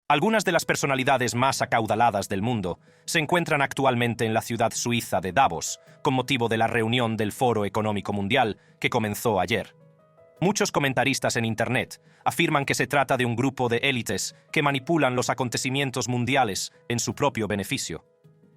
Algunas de las personalidades más acaudaladas del mundo se encuentran actualmente en la ciudad suiza de Davos, con motivo de la reunión del Foro Económico Mundial que comenzó ayer. Muchos comentaristas en Internet afirman que se trata de un grupo de élites que manipulan los acontecimientos mundiales en su propio beneficio.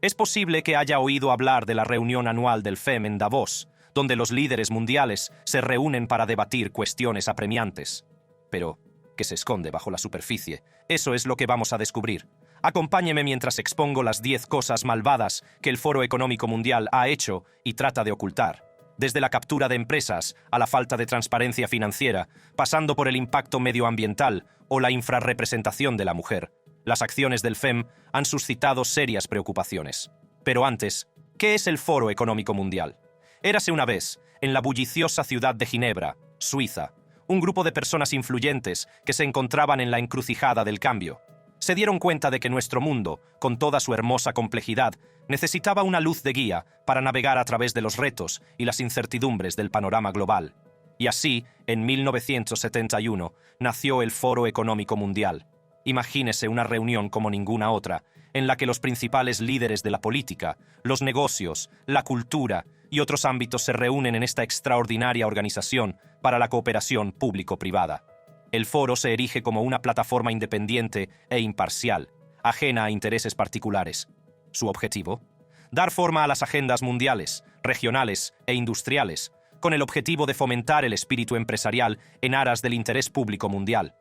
Es posible que haya oído hablar de la reunión anual del FEM en Davos, donde los líderes mundiales se reúnen para debatir cuestiones apremiantes. Pero, ¿qué se esconde bajo la superficie? Eso es lo que vamos a descubrir. Acompáñeme mientras expongo las 10 cosas malvadas que el Foro Económico Mundial ha hecho y trata de ocultar. Desde la captura de empresas a la falta de transparencia financiera, pasando por el impacto medioambiental o la infrarrepresentación de la mujer, las acciones del FEM han suscitado serias preocupaciones. Pero antes, ¿qué es el Foro Económico Mundial? Érase una vez, en la bulliciosa ciudad de Ginebra, Suiza, un grupo de personas influyentes que se encontraban en la encrucijada del cambio. Se dieron cuenta de que nuestro mundo, con toda su hermosa complejidad, necesitaba una luz de guía para navegar a través de los retos y las incertidumbres del panorama global. Y así, en 1971, nació el Foro Económico Mundial. Imagínese una reunión como ninguna otra, en la que los principales líderes de la política, los negocios, la cultura y otros ámbitos se reúnen en esta extraordinaria organización para la cooperación público-privada. El foro se erige como una plataforma independiente e imparcial, ajena a intereses particulares. ¿Su objetivo? Dar forma a las agendas mundiales, regionales e industriales, con el objetivo de fomentar el espíritu empresarial en aras del interés público mundial.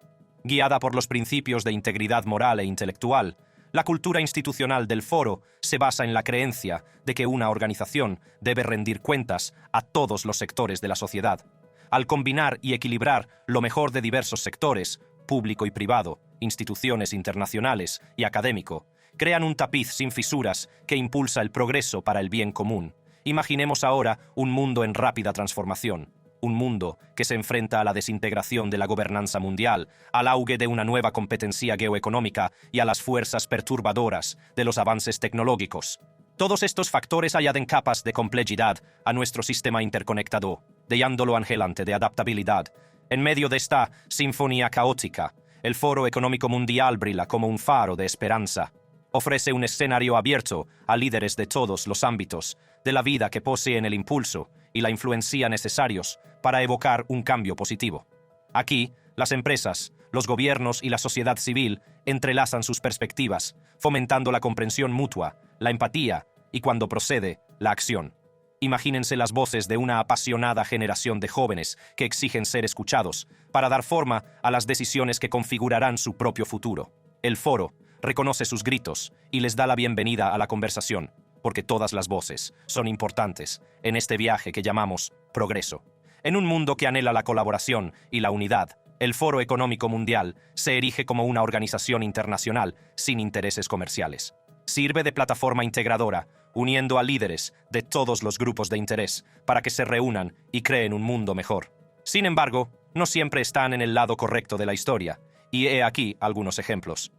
Guiada por los principios de integridad moral e intelectual, la cultura institucional del foro se basa en la creencia de que una organización debe rendir cuentas a todos los sectores de la sociedad. Al combinar y equilibrar lo mejor de diversos sectores, público y privado, instituciones internacionales y académico, crean un tapiz sin fisuras que impulsa el progreso para el bien común. Imaginemos ahora un mundo en rápida transformación. Un mundo que se enfrenta a la desintegración de la gobernanza mundial, al auge de una nueva competencia geoeconómica y a las fuerzas perturbadoras de los avances tecnológicos. Todos estos factores añaden capas de complejidad a nuestro sistema interconectado, dejándolo anhelante de adaptabilidad. En medio de esta sinfonía caótica, el Foro Económico Mundial brilla como un faro de esperanza. Ofrece un escenario abierto a líderes de todos los ámbitos de la vida que poseen el impulso y la influencia necesarios para evocar un cambio positivo. Aquí, las empresas, los gobiernos y la sociedad civil entrelazan sus perspectivas, fomentando la comprensión mutua, la empatía y, cuando procede, la acción. Imagínense las voces de una apasionada generación de jóvenes que exigen ser escuchados para dar forma a las decisiones que configurarán su propio futuro. El foro reconoce sus gritos y les da la bienvenida a la conversación, porque todas las voces son importantes en este viaje que llamamos progreso. En un mundo que anhela la colaboración y la unidad, el Foro Económico Mundial se erige como una organización internacional sin intereses comerciales. Sirve de plataforma integradora, uniendo a líderes de todos los grupos de interés para que se reúnan y creen un mundo mejor. Sin embargo, no siempre están en el lado correcto de la historia, y he aquí algunos ejemplos.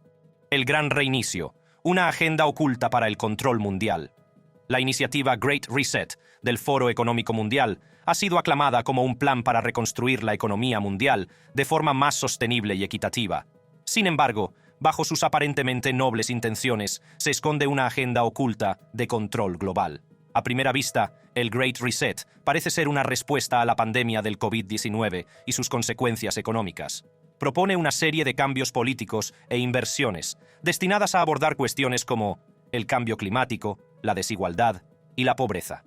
El Gran Reinicio, una agenda oculta para el control mundial. La iniciativa Great Reset del Foro Económico Mundial ha sido aclamada como un plan para reconstruir la economía mundial de forma más sostenible y equitativa. Sin embargo, bajo sus aparentemente nobles intenciones, se esconde una agenda oculta de control global. A primera vista, el Great Reset parece ser una respuesta a la pandemia del COVID-19 y sus consecuencias económicas. Propone una serie de cambios políticos e inversiones destinadas a abordar cuestiones como el cambio climático, la desigualdad y la pobreza.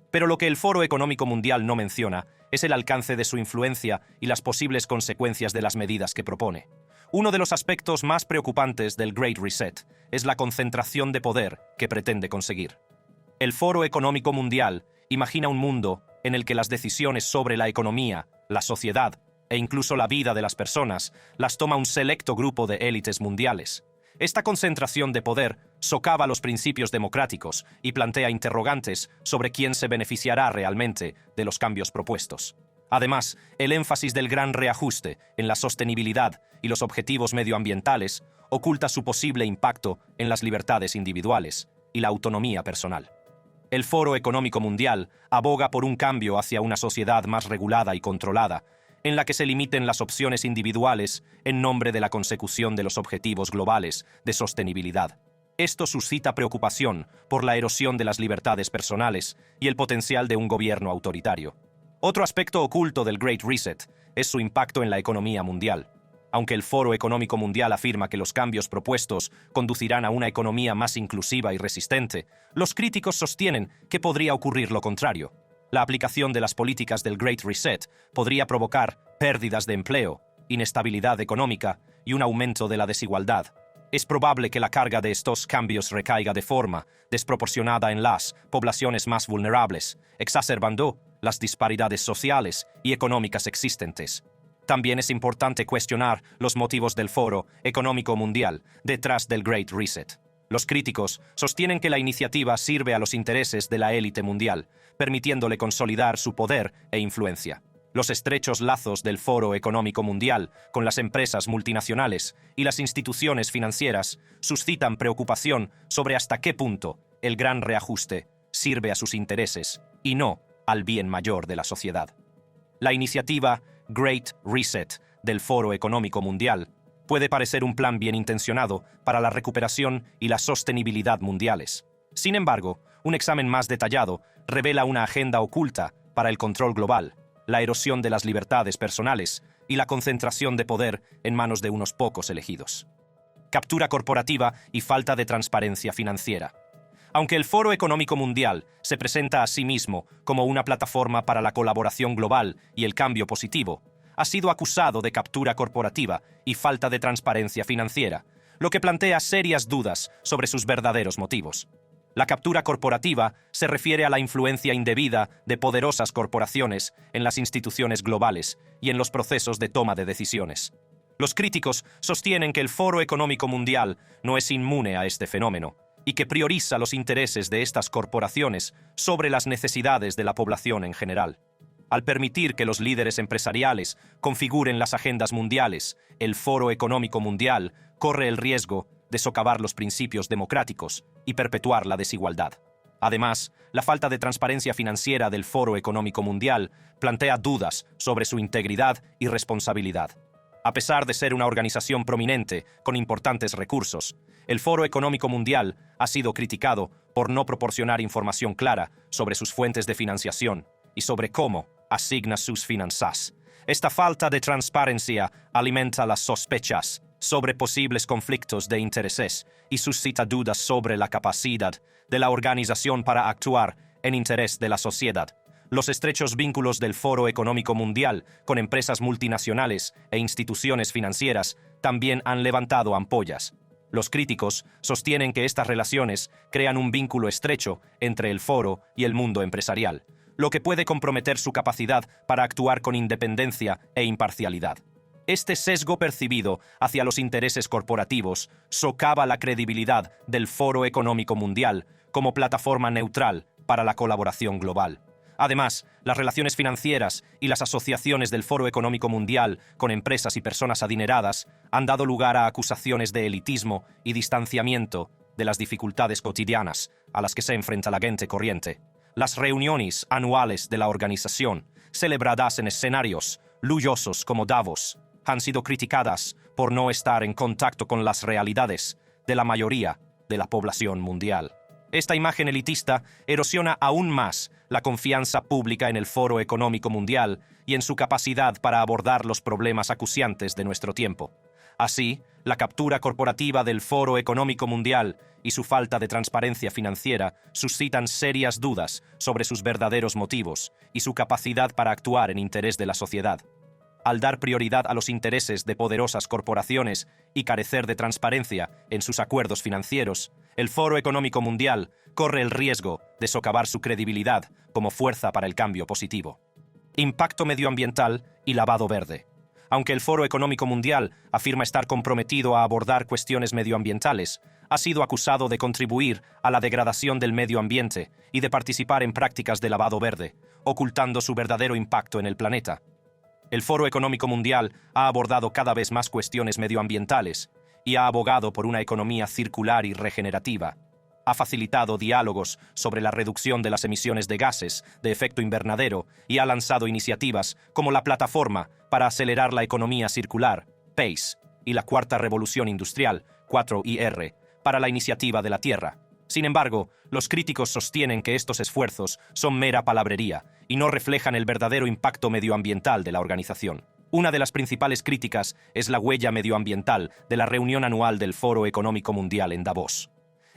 Pero lo que el Foro Económico Mundial no menciona es el alcance de su influencia y las posibles consecuencias de las medidas que propone. Uno de los aspectos más preocupantes del Great Reset es la concentración de poder que pretende conseguir. El Foro Económico Mundial imagina un mundo en el que las decisiones sobre la economía, la sociedad e incluso la vida de las personas las toma un selecto grupo de élites mundiales. Esta concentración de poder socava los principios democráticos y plantea interrogantes sobre quién se beneficiará realmente de los cambios propuestos. Además, el énfasis del gran reajuste en la sostenibilidad y los objetivos medioambientales oculta su posible impacto en las libertades individuales y la autonomía personal. El Foro Económico Mundial aboga por un cambio hacia una sociedad más regulada y controlada, en la que se limiten las opciones individuales en nombre de la consecución de los objetivos globales de sostenibilidad. Esto suscita preocupación por la erosión de las libertades personales y el potencial de un gobierno autoritario. Otro aspecto oculto del Great Reset es su impacto en la economía mundial. Aunque el Foro Económico Mundial afirma que los cambios propuestos conducirán a una economía más inclusiva y resistente, los críticos sostienen que podría ocurrir lo contrario. La aplicación de las políticas del Great Reset podría provocar pérdidas de empleo, inestabilidad económica y un aumento de la desigualdad. Es probable que la carga de estos cambios recaiga de forma desproporcionada en las poblaciones más vulnerables, exacerbando las disparidades sociales y económicas existentes. También es importante cuestionar los motivos del Foro Económico Mundial detrás del Great Reset. Los críticos sostienen que la iniciativa sirve a los intereses de la élite mundial, permitiéndole consolidar su poder e influencia. Los estrechos lazos del Foro Económico Mundial con las empresas multinacionales y las instituciones financieras suscitan preocupación sobre hasta qué punto el gran reajuste sirve a sus intereses y no al bien mayor de la sociedad. La iniciativa Great Reset del Foro Económico Mundial puede parecer un plan bien intencionado para la recuperación y la sostenibilidad mundiales. Sin embargo, un examen más detallado revela una agenda oculta para el control global, la erosión de las libertades personales y la concentración de poder en manos de unos pocos elegidos. Captura corporativa y falta de transparencia financiera. Aunque el Foro Económico Mundial se presenta a sí mismo como una plataforma para la colaboración global y el cambio positivo, ha sido acusado de captura corporativa y falta de transparencia financiera, lo que plantea serias dudas sobre sus verdaderos motivos. La captura corporativa se refiere a la influencia indebida de poderosas corporaciones en las instituciones globales y en los procesos de toma de decisiones. Los críticos sostienen que el Foro Económico Mundial no es inmune a este fenómeno y que prioriza los intereses de estas corporaciones sobre las necesidades de la población en general. Al permitir que los líderes empresariales configuren las agendas mundiales, el Foro Económico Mundial corre el riesgo de socavar los principios democráticos y perpetuar la desigualdad. Además, la falta de transparencia financiera del Foro Económico Mundial plantea dudas sobre su integridad y responsabilidad. A pesar de ser una organización prominente con importantes recursos, el Foro Económico Mundial ha sido criticado por no proporcionar información clara sobre sus fuentes de financiación y sobre cómo asigna sus finanzas. Esta falta de transparencia alimenta las sospechas sobre posibles conflictos de intereses y suscita dudas sobre la capacidad de la organización para actuar en interés de la sociedad. Los estrechos vínculos del Foro Económico Mundial con empresas multinacionales e instituciones financieras también han levantado ampollas. Los críticos sostienen que estas relaciones crean un vínculo estrecho entre el foro y el mundo empresarial, lo que puede comprometer su capacidad para actuar con independencia e imparcialidad. Este sesgo percibido hacia los intereses corporativos socava la credibilidad del Foro Económico Mundial como plataforma neutral para la colaboración global. Además, las relaciones financieras y las asociaciones del Foro Económico Mundial con empresas y personas adineradas han dado lugar a acusaciones de elitismo y distanciamiento de las dificultades cotidianas a las que se enfrenta la gente corriente. Las reuniones anuales de la organización, celebradas en escenarios lujosos como Davos, han sido criticadas por no estar en contacto con las realidades de la mayoría de la población mundial. Esta imagen elitista erosiona aún más la confianza pública en el Foro Económico Mundial y en su capacidad para abordar los problemas acuciantes de nuestro tiempo. Así, la captura corporativa del Foro Económico Mundial y su falta de transparencia financiera suscitan serias dudas sobre sus verdaderos motivos y su capacidad para actuar en interés de la sociedad. Al dar prioridad a los intereses de poderosas corporaciones y carecer de transparencia en sus acuerdos financieros, el Foro Económico Mundial corre el riesgo de socavar su credibilidad como fuerza para el cambio positivo. Impacto medioambiental y lavado verde. Aunque el Foro Económico Mundial afirma estar comprometido a abordar cuestiones medioambientales, ha sido acusado de contribuir a la degradación del medio ambiente y de participar en prácticas de lavado verde, ocultando su verdadero impacto en el planeta. El Foro Económico Mundial ha abordado cada vez más cuestiones medioambientales y ha abogado por una economía circular y regenerativa. ha facilitado diálogos sobre la reducción de las emisiones de gases de efecto invernadero y ha lanzado iniciativas como la Plataforma para Acelerar la Economía Circular, PACE, y la Cuarta Revolución Industrial, 4IR, para la Iniciativa de la Tierra. Sin embargo, los críticos sostienen que estos esfuerzos son mera palabrería y no reflejan el verdadero impacto medioambiental de la organización. Una de las principales críticas es la huella medioambiental de la reunión anual del Foro Económico Mundial en Davos.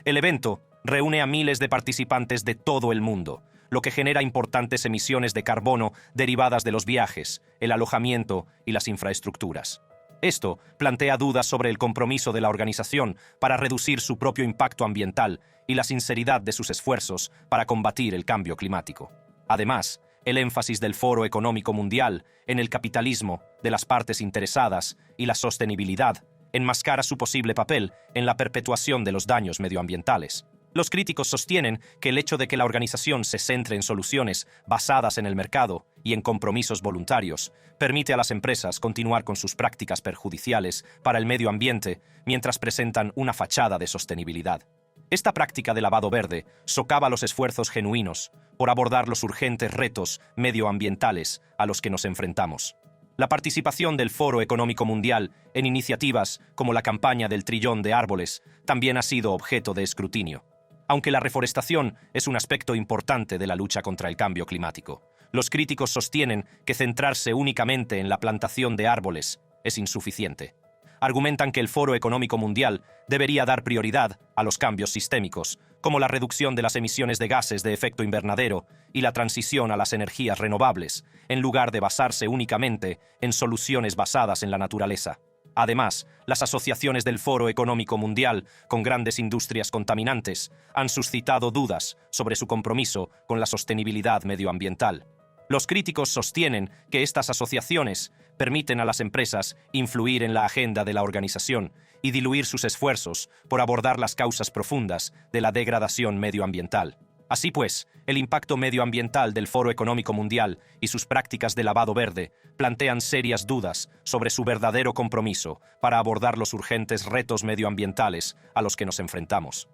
El evento reúne a miles de participantes de todo el mundo, lo que genera importantes emisiones de carbono derivadas de los viajes, el alojamiento y las infraestructuras. Esto plantea dudas sobre el compromiso de la organización para reducir su propio impacto ambiental y la sinceridad de sus esfuerzos para combatir el cambio climático. Además, el énfasis del Foro Económico Mundial en el capitalismo de las partes interesadas y la sostenibilidad enmascara su posible papel en la perpetuación de los daños medioambientales. Los críticos sostienen que el hecho de que la organización se centre en soluciones basadas en el mercado y en compromisos voluntarios permite a las empresas continuar con sus prácticas perjudiciales para el medio ambiente mientras presentan una fachada de sostenibilidad. Esta práctica de lavado verde socava los esfuerzos genuinos por abordar los urgentes retos medioambientales a los que nos enfrentamos. La participación del Foro Económico Mundial en iniciativas como la campaña del trillón de árboles también ha sido objeto de escrutinio. Aunque la reforestación es un aspecto importante de la lucha contra el cambio climático, los críticos sostienen que centrarse únicamente en la plantación de árboles es insuficiente. Argumentan que el Foro Económico Mundial debería dar prioridad a los cambios sistémicos, como la reducción de las emisiones de gases de efecto invernadero y la transición a las energías renovables, en lugar de basarse únicamente en soluciones basadas en la naturaleza. Además, las asociaciones del Foro Económico Mundial con grandes industrias contaminantes han suscitado dudas sobre su compromiso con la sostenibilidad medioambiental. Los críticos sostienen que estas asociaciones permiten a las empresas influir en la agenda de la organización y diluir sus esfuerzos por abordar las causas profundas de la degradación medioambiental. Así pues, el impacto medioambiental del Foro Económico Mundial y sus prácticas de lavado verde plantean serias dudas sobre su verdadero compromiso para abordar los urgentes retos medioambientales a los que nos enfrentamos.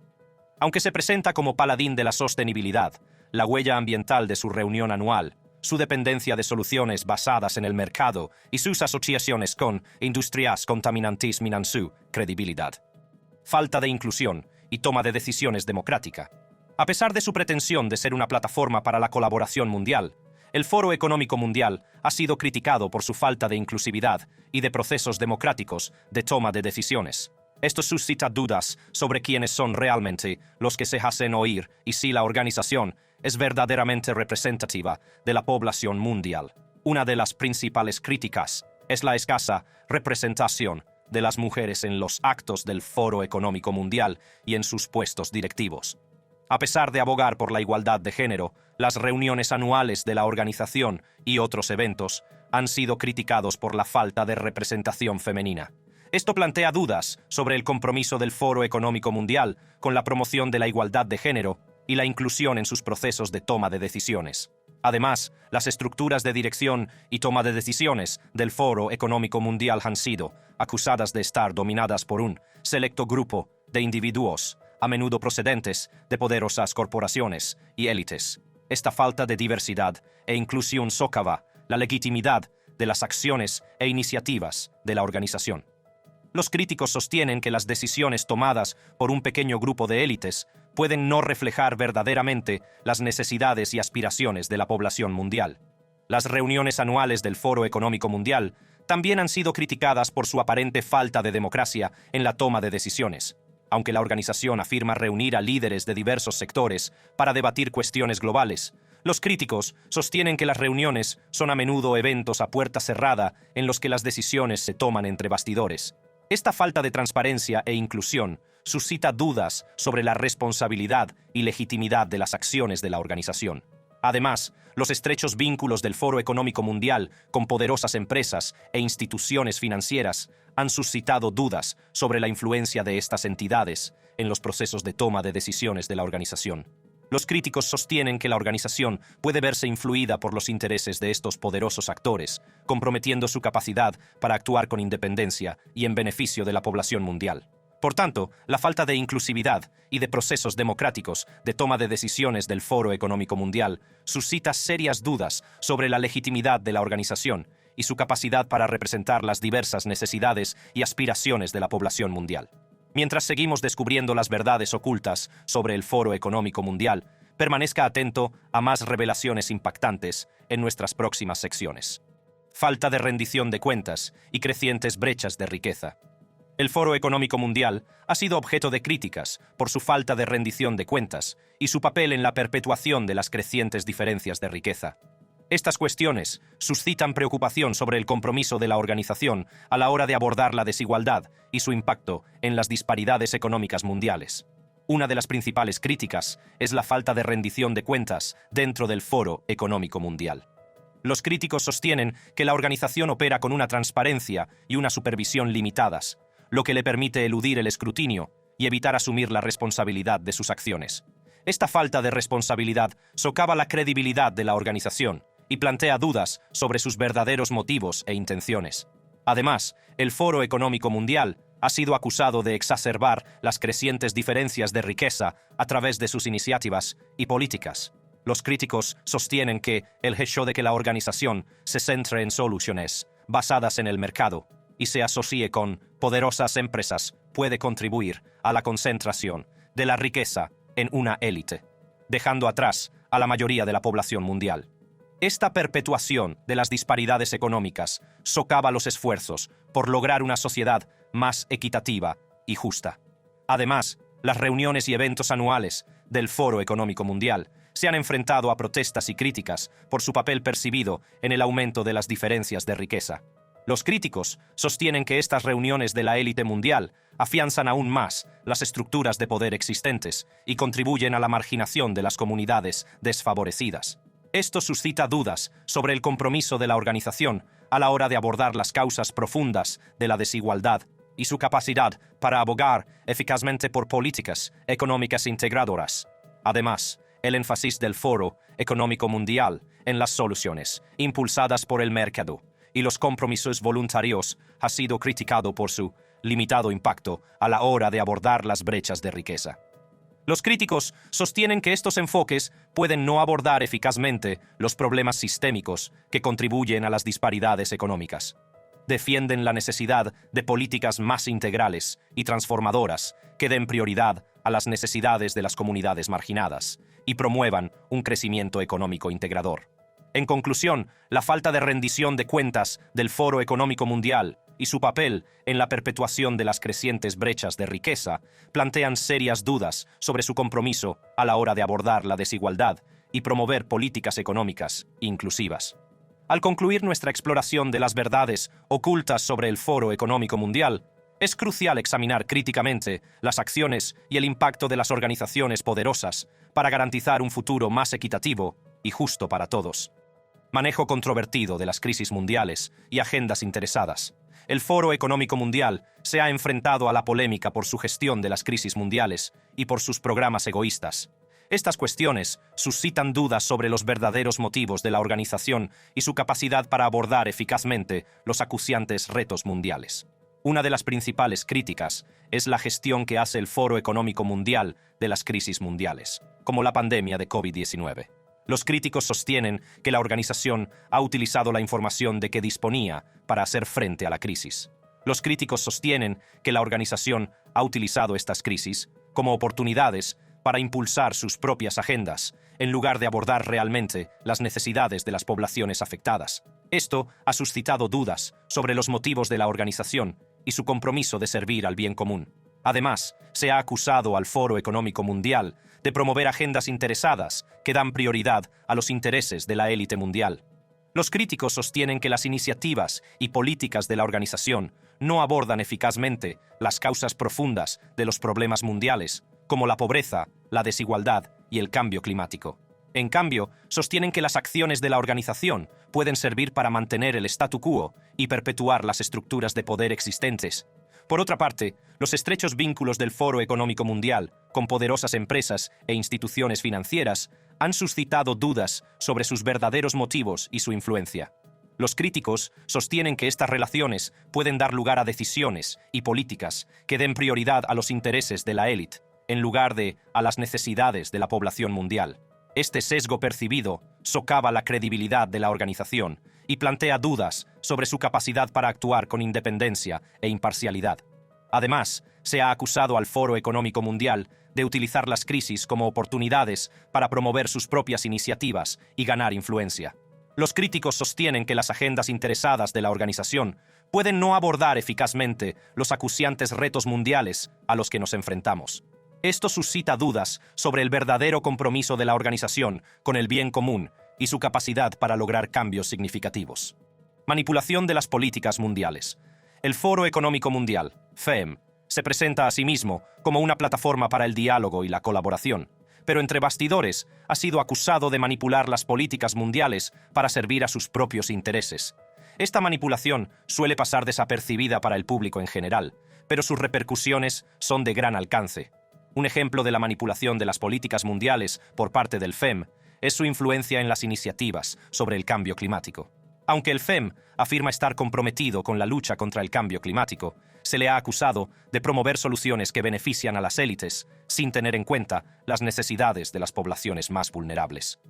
Aunque se presenta como paladín de la sostenibilidad, la huella ambiental de su reunión anual, su dependencia de soluciones basadas en el mercado y sus asociaciones con industrias contaminantes minan su credibilidad. Falta de inclusión y toma de decisiones democrática. A pesar de su pretensión de ser una plataforma para la colaboración mundial, el Foro Económico Mundial ha sido criticado por su falta de inclusividad y de procesos democráticos de toma de decisiones. Esto suscita dudas sobre quiénes son realmente los que se hacen oír y si la organización es verdaderamente representativa de la población mundial. Una de las principales críticas es la escasa representación de las mujeres en los actos del Foro Económico Mundial y en sus puestos directivos. A pesar de abogar por la igualdad de género, las reuniones anuales de la organización y otros eventos han sido criticados por la falta de representación femenina. Esto plantea dudas sobre el compromiso del Foro Económico Mundial con la promoción de la igualdad de género y la inclusión en sus procesos de toma de decisiones. Además, las estructuras de dirección y toma de decisiones del Foro Económico Mundial han sido acusadas de estar dominadas por un selecto grupo de individuos, a menudo procedentes de poderosas corporaciones y élites. Esta falta de diversidad e inclusión socava la legitimidad de las acciones e iniciativas de la organización. Los críticos sostienen que las decisiones tomadas por un pequeño grupo de élites pueden no reflejar verdaderamente las necesidades y aspiraciones de la población mundial. Las reuniones anuales del Foro Económico Mundial también han sido criticadas por su aparente falta de democracia en la toma de decisiones. Aunque la organización afirma reunir a líderes de diversos sectores para debatir cuestiones globales, los críticos sostienen que las reuniones son a menudo eventos a puerta cerrada en los que las decisiones se toman entre bastidores. Esta falta de transparencia e inclusión suscita dudas sobre la responsabilidad y legitimidad de las acciones de la organización. Además, los estrechos vínculos del Foro Económico Mundial con poderosas empresas e instituciones financieras han suscitado dudas sobre la influencia de estas entidades en los procesos de toma de decisiones de la organización. Los críticos sostienen que la organización puede verse influida por los intereses de estos poderosos actores, comprometiendo su capacidad para actuar con independencia y en beneficio de la población mundial. Por tanto, la falta de inclusividad y de procesos democráticos de toma de decisiones del Foro Económico Mundial suscita serias dudas sobre la legitimidad de la organización y su capacidad para representar las diversas necesidades y aspiraciones de la población mundial. Mientras seguimos descubriendo las verdades ocultas sobre el Foro Económico Mundial, permanezca atento a más revelaciones impactantes en nuestras próximas secciones. Falta de rendición de cuentas y crecientes brechas de riqueza. El Foro Económico Mundial ha sido objeto de críticas por su falta de rendición de cuentas y su papel en la perpetuación de las crecientes diferencias de riqueza. Estas cuestiones suscitan preocupación sobre el compromiso de la organización a la hora de abordar la desigualdad y su impacto en las disparidades económicas mundiales. Una de las principales críticas es la falta de rendición de cuentas dentro del Foro Económico Mundial. Los críticos sostienen que la organización opera con una transparencia y una supervisión limitadas, lo que le permite eludir el escrutinio y evitar asumir la responsabilidad de sus acciones. Esta falta de responsabilidad socava la credibilidad de la organización y plantea dudas sobre sus verdaderos motivos e intenciones. Además, el Foro Económico Mundial ha sido acusado de exacerbar las crecientes diferencias de riqueza a través de sus iniciativas y políticas. Los críticos sostienen que el hecho de que la organización se centre en soluciones basadas en el mercado y se asocie con poderosas empresas puede contribuir a la concentración de la riqueza en una élite, dejando atrás a la mayoría de la población mundial. Esta perpetuación de las disparidades económicas socava los esfuerzos por lograr una sociedad más equitativa y justa. Además, las reuniones y eventos anuales del Foro Económico Mundial se han enfrentado a protestas y críticas por su papel percibido en el aumento de las diferencias de riqueza. Los críticos sostienen que estas reuniones de la élite mundial afianzan aún más las estructuras de poder existentes y contribuyen a la marginación de las comunidades desfavorecidas. Esto suscita dudas sobre el compromiso de la organización a la hora de abordar las causas profundas de la desigualdad y su capacidad para abogar eficazmente por políticas económicas integradoras. Además, el énfasis del Foro Económico Mundial en las soluciones impulsadas por el mercado y los compromisos voluntarios ha sido criticado por su limitado impacto a la hora de abordar las brechas de riqueza. Los críticos sostienen que estos enfoques pueden no abordar eficazmente los problemas sistémicos que contribuyen a las disparidades económicas. Defienden la necesidad de políticas más integrales y transformadoras que den prioridad a las necesidades de las comunidades marginadas y promuevan un crecimiento económico integrador. En conclusión, la falta de rendición de cuentas del Foro Económico Mundial y su papel en la perpetuación de las crecientes brechas de riqueza plantean serias dudas sobre su compromiso a la hora de abordar la desigualdad y promover políticas económicas inclusivas. Al concluir nuestra exploración de las verdades ocultas sobre el Foro Económico Mundial, es crucial examinar críticamente las acciones y el impacto de las organizaciones poderosas para garantizar un futuro más equitativo y justo para todos. Manejo controvertido de las crisis mundiales y agendas interesadas. El Foro Económico Mundial se ha enfrentado a la polémica por su gestión de las crisis mundiales y por sus programas egoístas. Estas cuestiones suscitan dudas sobre los verdaderos motivos de la organización y su capacidad para abordar eficazmente los acuciantes retos mundiales. Una de las principales críticas es la gestión que hace el Foro Económico Mundial de las crisis mundiales, como la pandemia de COVID-19. Los críticos sostienen que la organización ha utilizado la información de que disponía para hacer frente a la crisis. Los críticos sostienen que la organización ha utilizado estas crisis como oportunidades para impulsar sus propias agendas, en lugar de abordar realmente las necesidades de las poblaciones afectadas. Esto ha suscitado dudas sobre los motivos de la organización y su compromiso de servir al bien común. Además, se ha acusado al Foro Económico Mundial de promover agendas interesadas que dan prioridad a los intereses de la élite mundial. Los críticos sostienen que las iniciativas y políticas de la organización no abordan eficazmente las causas profundas de los problemas mundiales, como la pobreza, la desigualdad y el cambio climático. En cambio, sostienen que las acciones de la organización pueden servir para mantener el statu quo y perpetuar las estructuras de poder existentes. Por otra parte, los estrechos vínculos del Foro Económico Mundial con poderosas empresas e instituciones financieras han suscitado dudas sobre sus verdaderos motivos y su influencia. Los críticos sostienen que estas relaciones pueden dar lugar a decisiones y políticas que den prioridad a los intereses de la élite, en lugar de a las necesidades de la población mundial. Este sesgo percibido socava la credibilidad de la organización y plantea dudas sobre su capacidad para actuar con independencia e imparcialidad. Además, se ha acusado al Foro Económico Mundial de utilizar las crisis como oportunidades para promover sus propias iniciativas y ganar influencia. Los críticos sostienen que las agendas interesadas de la organización pueden no abordar eficazmente los acuciantes retos mundiales a los que nos enfrentamos. Esto suscita dudas sobre el verdadero compromiso de la organización con el bien común y su capacidad para lograr cambios significativos. Manipulación de las políticas mundiales. El Foro Económico Mundial, FEM, se presenta a sí mismo como una plataforma para el diálogo y la colaboración, pero entre bastidores ha sido acusado de manipular las políticas mundiales para servir a sus propios intereses. Esta manipulación suele pasar desapercibida para el público en general, pero sus repercusiones son de gran alcance. Un ejemplo de la manipulación de las políticas mundiales por parte del FEM es su influencia en las iniciativas sobre el cambio climático. Aunque el FEM afirma estar comprometido con la lucha contra el cambio climático, se le ha acusado de promover soluciones que benefician a las élites, sin tener en cuenta las necesidades de las poblaciones más vulnerables.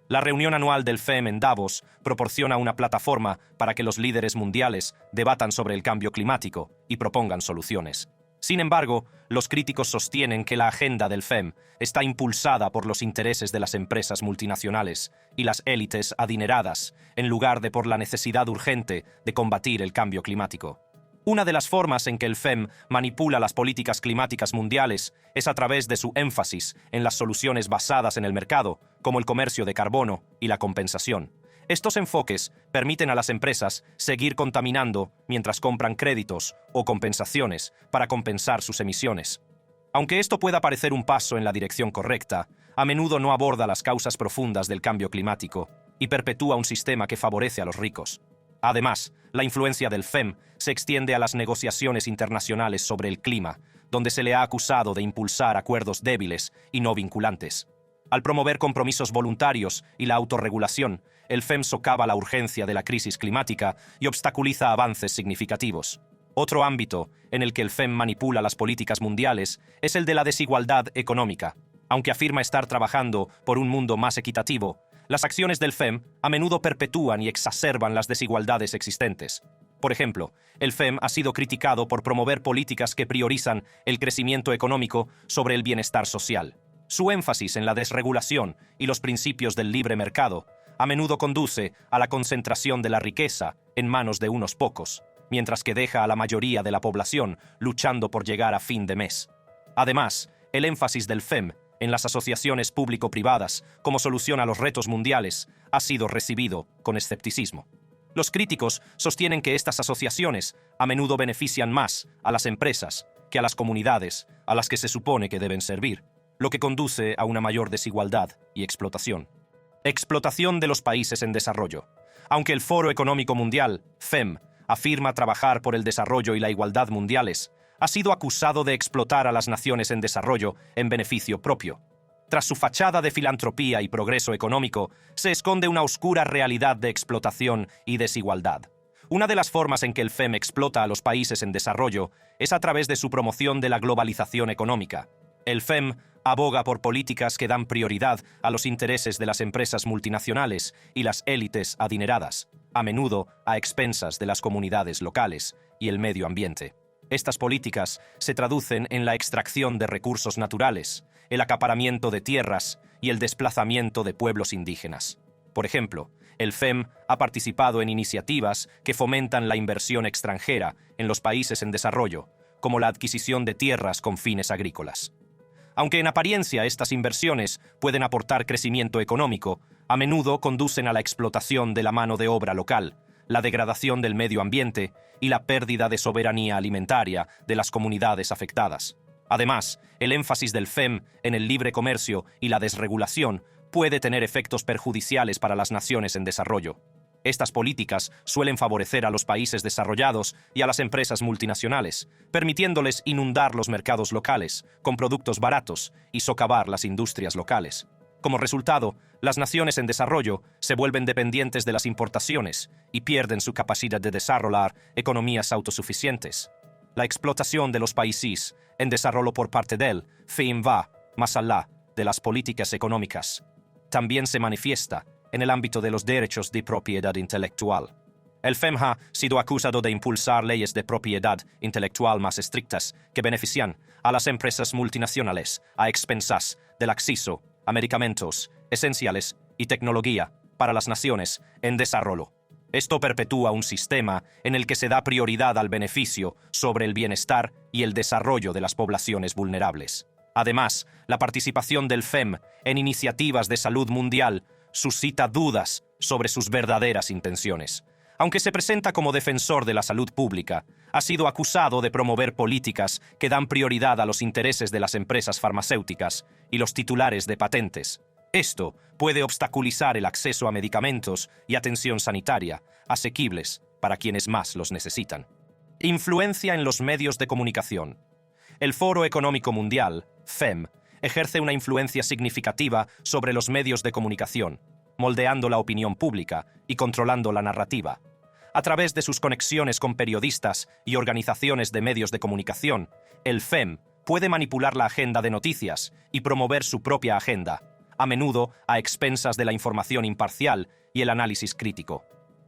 La reunión anual del FEM en Davos proporciona una plataforma para que los líderes mundiales debatan sobre el cambio climático y propongan soluciones. Sin embargo, los críticos sostienen que la agenda del FEM está impulsada por los intereses de las empresas multinacionales y las élites adineradas, en lugar de por la necesidad urgente de combatir el cambio climático. Una de las formas en que el FEM manipula las políticas climáticas mundiales es a través de su énfasis en las soluciones basadas en el mercado, como el comercio de carbono y la compensación. Estos enfoques permiten a las empresas seguir contaminando mientras compran créditos o compensaciones para compensar sus emisiones. Aunque esto pueda parecer un paso en la dirección correcta, a menudo no aborda las causas profundas del cambio climático y perpetúa un sistema que favorece a los ricos. Además, la influencia del FEM se extiende a las negociaciones internacionales sobre el clima, donde se le ha acusado de impulsar acuerdos débiles y no vinculantes. Al promover compromisos voluntarios y la autorregulación, el FEM socava la urgencia de la crisis climática y obstaculiza avances significativos. Otro ámbito en el que el FEM manipula las políticas mundiales es el de la desigualdad económica. Aunque afirma estar trabajando por un mundo más equitativo, las acciones del FEM a menudo perpetúan y exacerban las desigualdades existentes. Por ejemplo, el FEM ha sido criticado por promover políticas que priorizan el crecimiento económico sobre el bienestar social. Su énfasis en la desregulación y los principios del libre mercado a menudo conduce a la concentración de la riqueza en manos de unos pocos, mientras que deja a la mayoría de la población luchando por llegar a fin de mes. Además, el énfasis del FEM en las asociaciones público-privadas como solución a los retos mundiales ha sido recibido con escepticismo. Los críticos sostienen que estas asociaciones a menudo benefician más a las empresas que a las comunidades a las que se supone que deben servir, lo que conduce a una mayor desigualdad y explotación. Explotación de los países en desarrollo. Aunque el Foro Económico Mundial, FEM, afirma trabajar por el desarrollo y la igualdad mundiales, ha sido acusado de explotar a las naciones en desarrollo en beneficio propio. Tras su fachada de filantropía y progreso económico, se esconde una oscura realidad de explotación y desigualdad. Una de las formas en que el FEM explota a los países en desarrollo es a través de su promoción de la globalización económica. El FEM aboga por políticas que dan prioridad a los intereses de las empresas multinacionales y las élites adineradas, a menudo a expensas de las comunidades locales y el medio ambiente. Estas políticas se traducen en la extracción de recursos naturales, el acaparamiento de tierras y el desplazamiento de pueblos indígenas. Por ejemplo, el FEM ha participado en iniciativas que fomentan la inversión extranjera en los países en desarrollo, como la adquisición de tierras con fines agrícolas. Aunque en apariencia estas inversiones pueden aportar crecimiento económico, a menudo conducen a la explotación de la mano de obra local, la degradación del medio ambiente y la pérdida de soberanía alimentaria de las comunidades afectadas. Además, el énfasis del FEM en el libre comercio y la desregulación puede tener efectos perjudiciales para las naciones en desarrollo. Estas políticas suelen favorecer a los países desarrollados y a las empresas multinacionales, permitiéndoles inundar los mercados locales con productos baratos y socavar las industrias locales. Como resultado, las naciones en desarrollo se vuelven dependientes de las importaciones y pierden su capacidad de desarrollar economías autosuficientes. La explotación de los países en desarrollo por parte del FEM va más allá de las políticas económicas. También se manifiesta en el ámbito de los derechos de propiedad intelectual. El FEM ha sido acusado de impulsar leyes de propiedad intelectual más estrictas que benefician a las empresas multinacionales a expensas del acceso a medicamentos esenciales y tecnología para las naciones en desarrollo. Esto perpetúa un sistema en el que se da prioridad al beneficio sobre el bienestar y el desarrollo de las poblaciones vulnerables. Además, la participación del FEM en iniciativas de salud mundial suscita dudas sobre sus verdaderas intenciones. Aunque se presenta como defensor de la salud pública, ha sido acusado de promover políticas que dan prioridad a los intereses de las empresas farmacéuticas y los titulares de patentes. Esto puede obstaculizar el acceso a medicamentos y atención sanitaria asequibles para quienes más los necesitan. Influencia en los medios de comunicación. El Foro Económico Mundial, FEM, ejerce una influencia significativa sobre los medios de comunicación, moldeando la opinión pública y controlando la narrativa. A través de sus conexiones con periodistas y organizaciones de medios de comunicación, el FEM puede manipular la agenda de noticias y promover su propia agenda, a menudo a expensas de la información imparcial y el análisis crítico.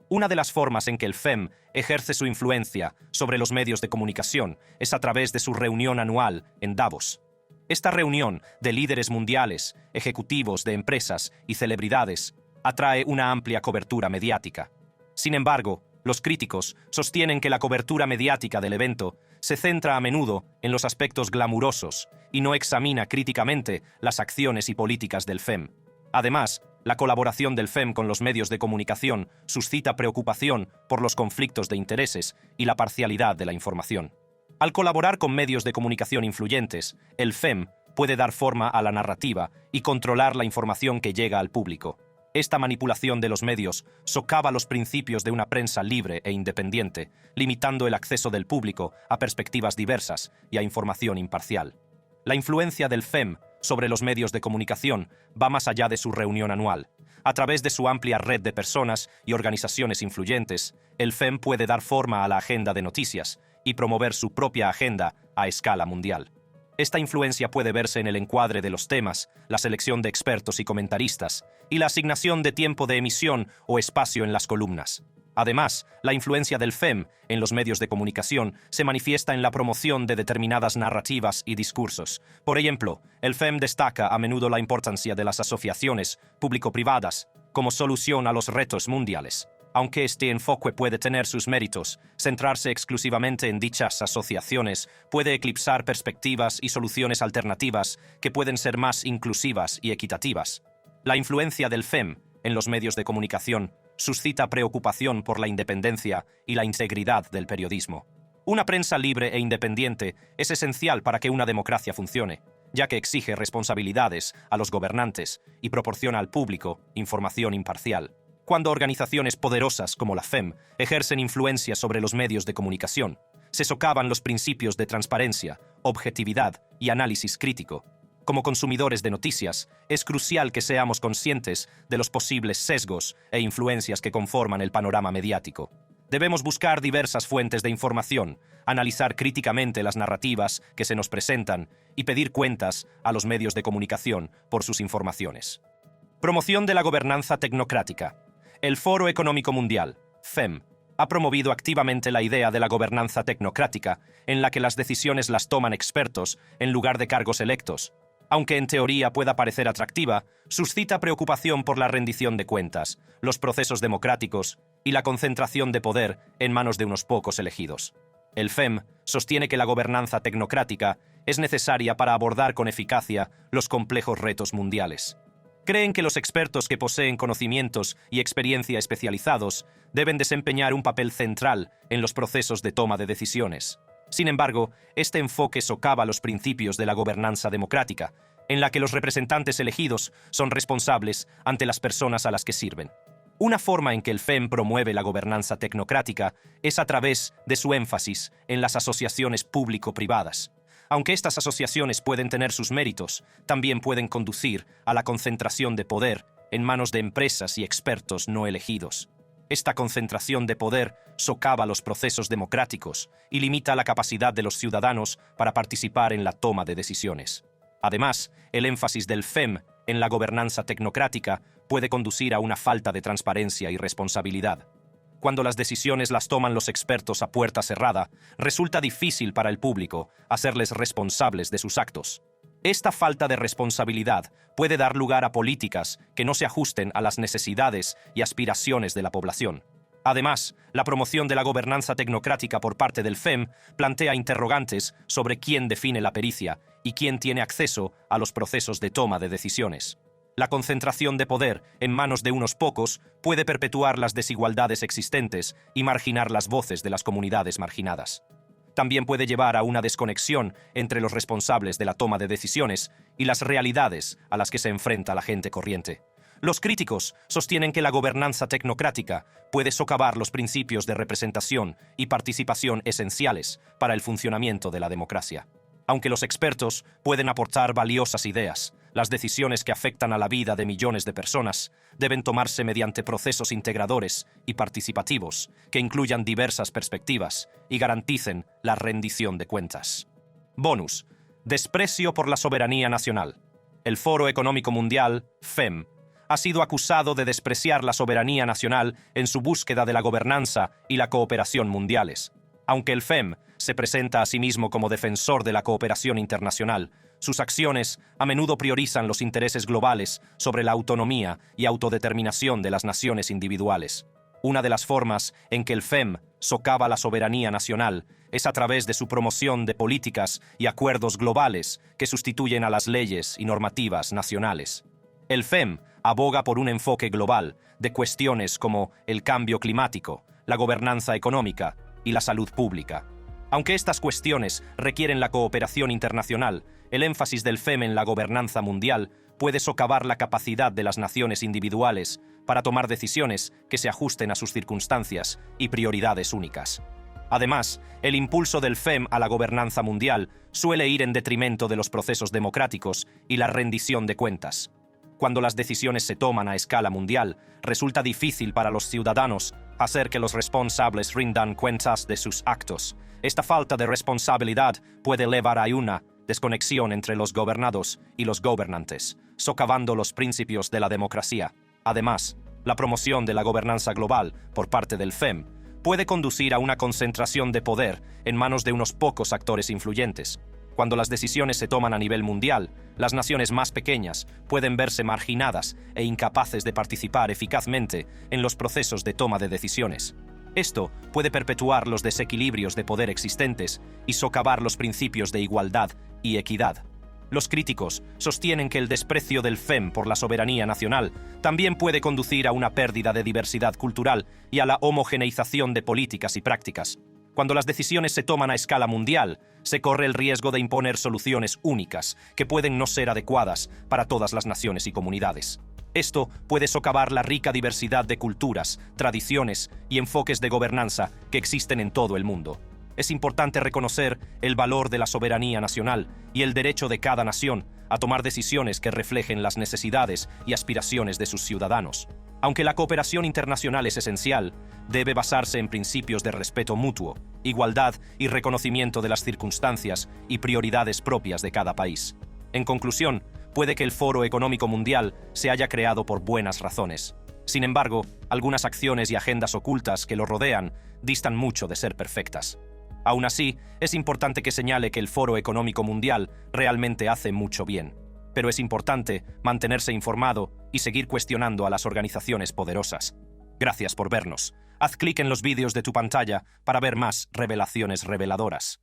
Una de las formas en que el FEM ejerce su influencia sobre los medios de comunicación es a través de su reunión anual en Davos. Esta reunión de líderes mundiales, ejecutivos de empresas y celebridades atrae una amplia cobertura mediática. Sin embargo, los críticos sostienen que la cobertura mediática del evento se centra a menudo en los aspectos glamurosos y no examina críticamente las acciones y políticas del FEM. Además, la colaboración del FEM con los medios de comunicación suscita preocupación por los conflictos de intereses y la parcialidad de la información. Al colaborar con medios de comunicación influyentes, el FEM puede dar forma a la narrativa y controlar la información que llega al público. Esta manipulación de los medios socava los principios de una prensa libre e independiente, limitando el acceso del público a perspectivas diversas y a información imparcial. La influencia del FEM sobre los medios de comunicación va más allá de su reunión anual. A través de su amplia red de personas y organizaciones influyentes, el FEM puede dar forma a la agenda de noticias y promover su propia agenda a escala mundial. Esta influencia puede verse en el encuadre de los temas, la selección de expertos y comentaristas, y la asignación de tiempo de emisión o espacio en las columnas. Además, la influencia del FEM en los medios de comunicación se manifiesta en la promoción de determinadas narrativas y discursos. Por ejemplo, el FEM destaca a menudo la importancia de las asociaciones público-privadas como solución a los retos mundiales. Aunque este enfoque puede tener sus méritos, centrarse exclusivamente en dichas asociaciones puede eclipsar perspectivas y soluciones alternativas que pueden ser más inclusivas y equitativas. La influencia del FEM en los medios de comunicación suscita preocupación por la independencia y la integridad del periodismo. Una prensa libre e independiente es esencial para que una democracia funcione, ya que exige responsabilidades a los gobernantes y proporciona al público información imparcial. Cuando organizaciones poderosas como la FEM ejercen influencia sobre los medios de comunicación, se socavan los principios de transparencia, objetividad y análisis crítico. Como consumidores de noticias, es crucial que seamos conscientes de los posibles sesgos e influencias que conforman el panorama mediático. Debemos buscar diversas fuentes de información, analizar críticamente las narrativas que se nos presentan y pedir cuentas a los medios de comunicación por sus informaciones. Promoción de la gobernanza tecnocrática. El Foro Económico Mundial, FEM, ha promovido activamente la idea de la gobernanza tecnocrática, en la que las decisiones las toman expertos en lugar de cargos electos. Aunque en teoría pueda parecer atractiva, suscita preocupación por la rendición de cuentas, los procesos democráticos y la concentración de poder en manos de unos pocos elegidos. El FEM sostiene que la gobernanza tecnocrática es necesaria para abordar con eficacia los complejos retos mundiales. Creen que los expertos que poseen conocimientos y experiencia especializados deben desempeñar un papel central en los procesos de toma de decisiones. Sin embargo, este enfoque socava los principios de la gobernanza democrática, en la que los representantes elegidos son responsables ante las personas a las que sirven. Una forma en que el FEM promueve la gobernanza tecnocrática es a través de su énfasis en las asociaciones público-privadas. Aunque estas asociaciones pueden tener sus méritos, también pueden conducir a la concentración de poder en manos de empresas y expertos no elegidos. Esta concentración de poder socava los procesos democráticos y limita la capacidad de los ciudadanos para participar en la toma de decisiones. Además, el énfasis del FEM en la gobernanza tecnocrática puede conducir a una falta de transparencia y responsabilidad. Cuando las decisiones las toman los expertos a puerta cerrada, resulta difícil para el público hacerles responsables de sus actos. Esta falta de responsabilidad puede dar lugar a políticas que no se ajusten a las necesidades y aspiraciones de la población. Además, la promoción de la gobernanza tecnocrática por parte del FEM plantea interrogantes sobre quién define la pericia y quién tiene acceso a los procesos de toma de decisiones. La concentración de poder en manos de unos pocos puede perpetuar las desigualdades existentes y marginar las voces de las comunidades marginadas. También puede llevar a una desconexión entre los responsables de la toma de decisiones y las realidades a las que se enfrenta la gente corriente. Los críticos sostienen que la gobernanza tecnocrática puede socavar los principios de representación y participación esenciales para el funcionamiento de la democracia. Aunque los expertos pueden aportar valiosas ideas, las decisiones que afectan a la vida de millones de personas deben tomarse mediante procesos integradores y participativos que incluyan diversas perspectivas y garanticen la rendición de cuentas. Bonus: desprecio por la soberanía nacional. El Foro Económico Mundial, FEM, ha sido acusado de despreciar la soberanía nacional en su búsqueda de la gobernanza y la cooperación mundiales. Aunque el FEM se presenta a sí mismo como defensor de la cooperación internacional, sus acciones a menudo priorizan los intereses globales sobre la autonomía y autodeterminación de las naciones individuales. Una de las formas en que el FEM socava la soberanía nacional es a través de su promoción de políticas y acuerdos globales que sustituyen a las leyes y normativas nacionales. El FEM aboga por un enfoque global de cuestiones como el cambio climático, la gobernanza económica y la salud pública. Aunque estas cuestiones requieren la cooperación internacional, el énfasis del FEM en la gobernanza mundial puede socavar la capacidad de las naciones individuales para tomar decisiones que se ajusten a sus circunstancias y prioridades únicas. Además, el impulso del FEM a la gobernanza mundial suele ir en detrimento de los procesos democráticos y la rendición de cuentas. Cuando las decisiones se toman a escala mundial, resulta difícil para los ciudadanos hacer que los responsables rindan cuentas de sus actos. Esta falta de responsabilidad puede llevar a una desconexión entre los gobernados y los gobernantes, socavando los principios de la democracia. Además, la promoción de la gobernanza global por parte del FEM puede conducir a una concentración de poder en manos de unos pocos actores influyentes. Cuando las decisiones se toman a nivel mundial, las naciones más pequeñas pueden verse marginadas e incapaces de participar eficazmente en los procesos de toma de decisiones. Esto puede perpetuar los desequilibrios de poder existentes y socavar los principios de igualdad y equidad. Los críticos sostienen que el desprecio del FEM por la soberanía nacional también puede conducir a una pérdida de diversidad cultural y a la homogeneización de políticas y prácticas. Cuando las decisiones se toman a escala mundial, se corre el riesgo de imponer soluciones únicas que pueden no ser adecuadas para todas las naciones y comunidades. Esto puede socavar la rica diversidad de culturas, tradiciones y enfoques de gobernanza que existen en todo el mundo. Es importante reconocer el valor de la soberanía nacional y el derecho de cada nación a tomar decisiones que reflejen las necesidades y aspiraciones de sus ciudadanos. Aunque la cooperación internacional es esencial, debe basarse en principios de respeto mutuo, igualdad y reconocimiento de las circunstancias y prioridades propias de cada país. En conclusión, puede que el Foro Económico Mundial se haya creado por buenas razones. Sin embargo, algunas acciones y agendas ocultas que lo rodean distan mucho de ser perfectas. Aún así, es importante que señale que el Foro Económico Mundial realmente hace mucho bien. Pero es importante mantenerse informado y seguir cuestionando a las organizaciones poderosas. Gracias por vernos. Haz clic en los vídeos de tu pantalla para ver más revelaciones reveladoras.